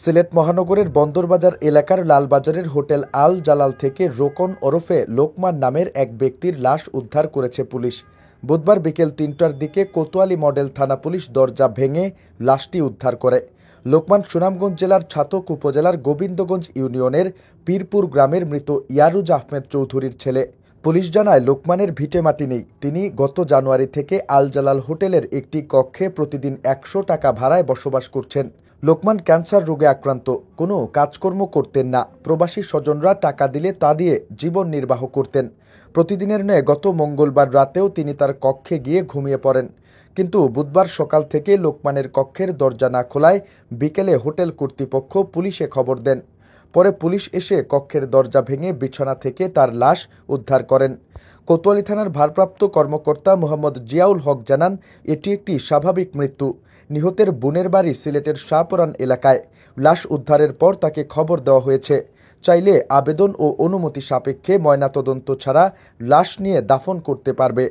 সিলেট মহানগরের বন্দরবাজার এলাকার লালবাজারের হোটেল আল জালাল থেকে রোকন ওরফে লোকমান নামের এক ব্যক্তির লাশ উদ্ধার করেছে পুলিশ। বুধবার বিকেল ৩টার দিকে কোতোয়ালি মডেল থানা পুলিশ দরজা ভেঙে লাশটি উদ্ধার করে। লোকমান সুনামগঞ্জ জেলার ছাতক উপজেলার গোবিন্দগঞ্জ ইউনিয়নের পীরপুর গ্রামের মৃত ইয়ারুজ আহমেদ চৌধুরীর ছেলে। পুলিশ জানায়, লোকমানের ভিটেমাটি নেই। তিনি গত জানুয়ারি থেকে আল জালাল হোটেলের একটি কক্ষে প্রতিদিন ১০০ টাকা ভাড়ায় বসবাস করছেন। লোকমান ক্যান্সার রোগে আক্রান্ত, কোনো কাজকর্ম করতেন না। প্রবাসী স্বজনরা টাকা দিলে তা দিয়ে জীবন নির্বাহ করতেন। প্রতিদিনের ন্যায় গত মঙ্গলবার রাতেও তিনি তার কক্ষে গিয়ে ঘুমিয়ে পড়েন। কিন্তু বুধবার সকাল থেকে লোকমানের কক্ষের দরজা না খোলায় বিকেলে হোটেল কর্তৃপক্ষ পুলিশে খবর দেন। পরে পুলিশ এসে কক্ষের দরজা ভেঙে বিছানা থেকে তার লাশ উদ্ধার করেন। কোতোয়ালি থানার ভারপ্রাপ্ত কর্মকর্তা মোহাম্মদ জিয়াউল হক জানান, এটি একটি স্বাভাবিক মৃত্যু। নিহতের বোনের বাড়ি সিলেটের শাহপরান এলাকায়। লাশ উদ্ধারের পর তাকে খবর দেওয়া হয়েছে। চাইলে আবেদন ও অনুমতি সাপেক্ষে ময়নাতদন্ত ছাড়া লাশ নিয়ে দাফন করতে পারবে।